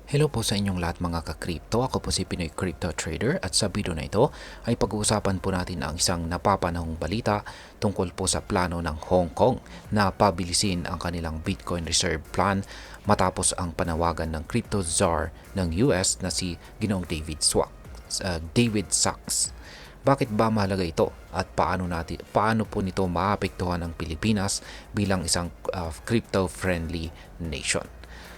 Hello po sa inyong lahat mga ka-crypto. Ako po si Pinoy Crypto Trader at sa video na ito ay pag-uusapan po natin ang isang napapanahong balita tungkol po sa plano ng Hong Kong na pabilisin ang kanilang Bitcoin Reserve Plan matapos ang panawagan ng crypto czar ng US na si Ginoong David Sachs. Bakit ba mahalaga ito at paano po nito maapektuhan ang Pilipinas bilang isang crypto-friendly nation?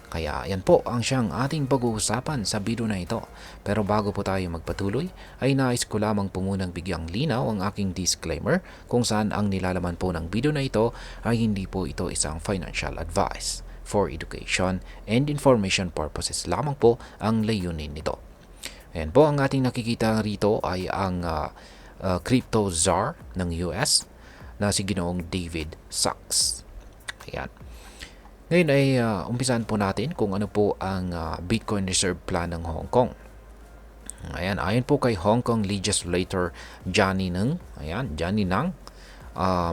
Kaya yan po ang siyang ating pag-uusapan sa video na ito. Pero bago po tayo magpatuloy, ay nais ko lamang po munang bigyang linaw ang aking disclaimer kung saan ang nilalaman po ng video na ito ay hindi po ito isang financial advice. For education and information purposes lamang po ang layunin nito. Ayan po, ang ating nakikita rito ay ang crypto czar ng US na si Ginoong David Sachs. Ayan. Ngayon ay umpisahan po natin kung ano po ang Bitcoin Reserve Plan ng Hong Kong. Ayan, ayon po kay Hong Kong Legislator Johnny Ng,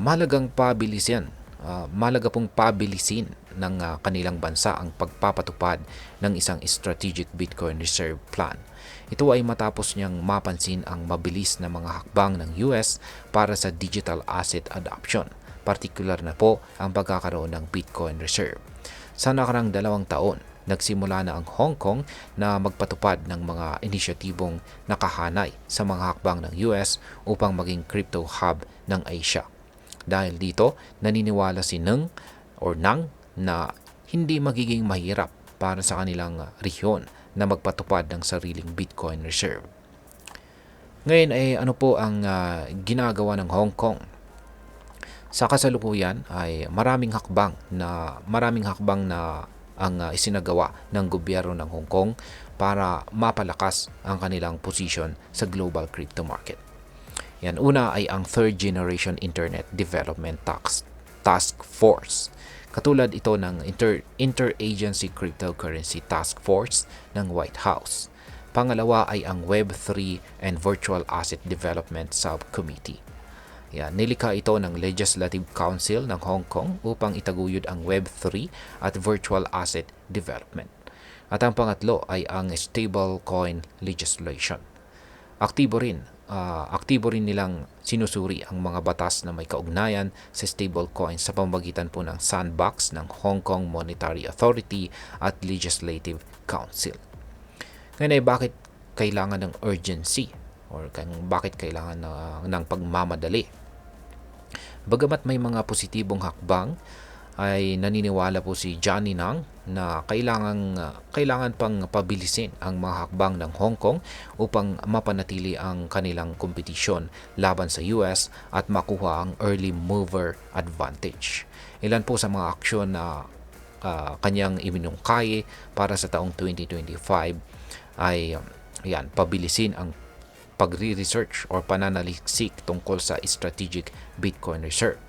mahalagang mahalaga pong pabilisin ng kanilang bansa ang pagpapatupad ng isang strategic Bitcoin Reserve Plan. Ito ay matapos niyang mapansin ang mabilis na mga hakbang ng US para sa digital asset adoption, partikular na po ang pagkakaroon ng Bitcoin Reserve. Sa nakarang 2 taon, nagsimula na ang Hong Kong na magpatupad ng mga inisyatibong nakahanay sa mga hakbang ng US upang maging crypto hub ng Asia. Dahil dito, naniniwala si Nang na hindi magiging mahirap para sa kanilang rehiyon na magpatupad ng sariling Bitcoin Reserve. Ngayon ay ano po ang ginagawa ng Hong Kong? Sa kasalukuyan ay maraming hakbang na ang isinagawa ng gobyerno ng Hong Kong para mapalakas ang kanilang posisyon sa global crypto market. Yan, una ay ang Third Generation Internet Development Task Force. Katulad ito ng Interagency Cryptocurrency Task Force ng White House. Pangalawa ay ang Web3 and Virtual Asset Development Subcommittee. Yan, nilikha ito ng Legislative Council ng Hong Kong upang itaguyod ang Web3 at Virtual Asset Development. At ang pangatlo ay ang Stablecoin Legislation. Aktibo rin nilang sinusuri ang mga batas na may kaugnayan sa stablecoin sa pamamagitan po ng Sandbox ng Hong Kong Monetary Authority at Legislative Council. Ngayon ay bakit kailangan ng urgency or bakit kailangan ng pagmamadali? Bagamat may mga positibong hakbang, ay naniniwala po si Johnny Ng na kailangan pang pabilisin ang mga hakbang ng Hong Kong upang mapanatili ang kanilang kompetisyon laban sa US at makuha ang early mover advantage. Ilan po sa mga aksyon na kanyang iminungkahi para sa taong 2025 ay pabilisin ang pagre-research or pananaliksik tungkol sa strategic Bitcoin Reserve.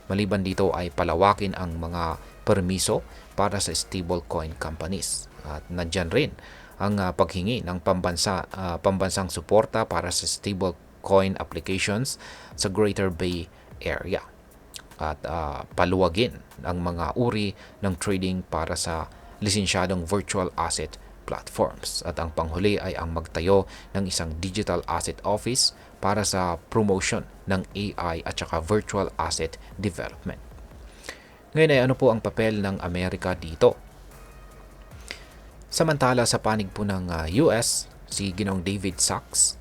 Maliban dito ay palawakin ang mga permiso para sa stablecoin companies. At nandyan rin ang paghingi ng pambansang suporta para sa stablecoin applications sa Greater Bay Area. At paluwagin ang mga uri ng trading para sa lisensyadong virtual asset platforms. At ang panghuli ay ang magtayo ng isang digital asset office para sa promotion ng AI at saka virtual asset development. Ngayon ay ano po ang papel ng Amerika dito? Samantala sa panig po ng US, si Ginoong David Sachs,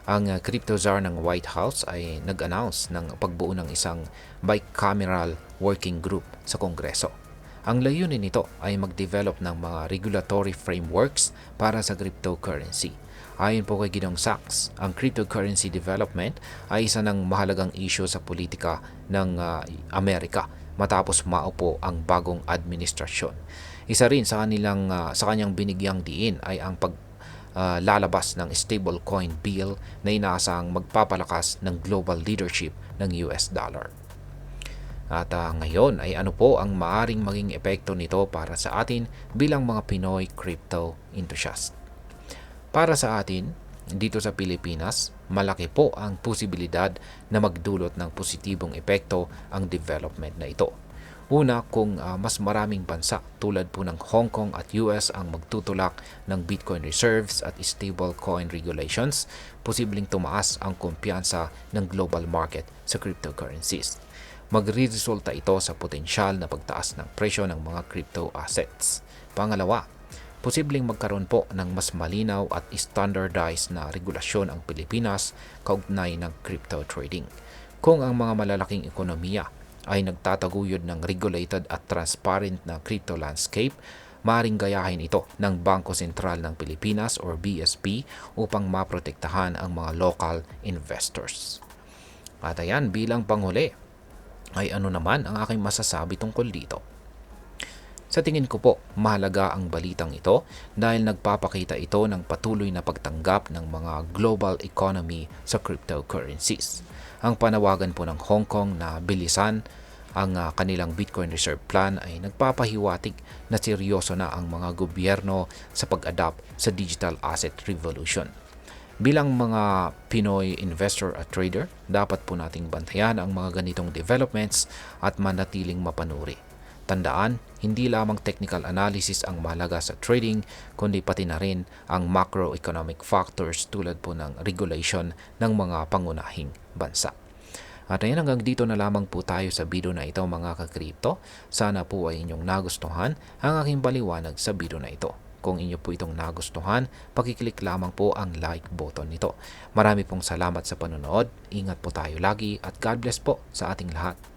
ang crypto czar ng White House ay nag-announce ng pagbuo ng isang bicameral working group sa Kongreso. Ang layunin nito ay mag-develop ng mga regulatory frameworks para sa cryptocurrency. Ayon po kay Ginoong Sachs, ang cryptocurrency development ay isa ng mahalagang issue sa politika ng Amerika matapos maupo ang bagong administrasyon. Isa rin sa kanyang binigyang diin ay ang lalabas ng stablecoin bill na inaasahang magpapalakas ng global leadership ng US dollar. At ngayon ay ano po ang maaring maging epekto nito para sa atin bilang mga Pinoy crypto enthusiast. Para sa atin, dito sa Pilipinas, malaki po ang posibilidad na magdulot ng positibong epekto ang development na ito. Una, kung mas maraming bansa tulad po ng Hong Kong at US ang magtutulak ng Bitcoin reserves at stablecoin regulations, posibleng tumaas ang kumpiyansa ng global market sa cryptocurrencies. Magre-resulta ito sa potensyal na pagtaas ng presyo ng mga crypto assets. Pangalawa, posibleng magkaroon po ng mas malinaw at standardized na regulasyon ang Pilipinas kaugnay ng crypto trading. Kung ang mga malalaking ekonomiya ay nagtataguyod ng regulated at transparent na crypto landscape, maaaring gayahin ito ng Bangko Sentral ng Pilipinas or BSP upang maprotektahan ang mga local investors. At ayan, bilang panghuli, ay ano naman ang aking masasabi tungkol dito? Sa tingin ko po, mahalaga ang balitang ito dahil nagpapakita ito ng patuloy na pagtanggap ng mga global economy sa cryptocurrencies. Ang panawagan po ng Hong Kong na bilisan ang kanilang Bitcoin Reserve Plan ay nagpapahiwatig na seryoso na ang mga gobyerno sa pag-adapt sa digital asset revolution. Bilang mga Pinoy investor at trader, dapat po nating bantayan ang mga ganitong developments at manatiling mapanuri. Tandaan, hindi lamang technical analysis ang mahalaga sa trading, kundi pati na rin ang macroeconomic factors tulad po ng regulation ng mga pangunahing bansa. At ayan, hanggang dito na lamang po tayo sa video na ito mga ka-crypto. Sana po ay inyong nagustuhan ang aking paliwanag sa video na ito. Kung inyo po itong nagustuhan, pakiclick lamang po ang like button nito. Marami pong salamat sa panonood. Ingat po tayo lagi at God bless po sa ating lahat.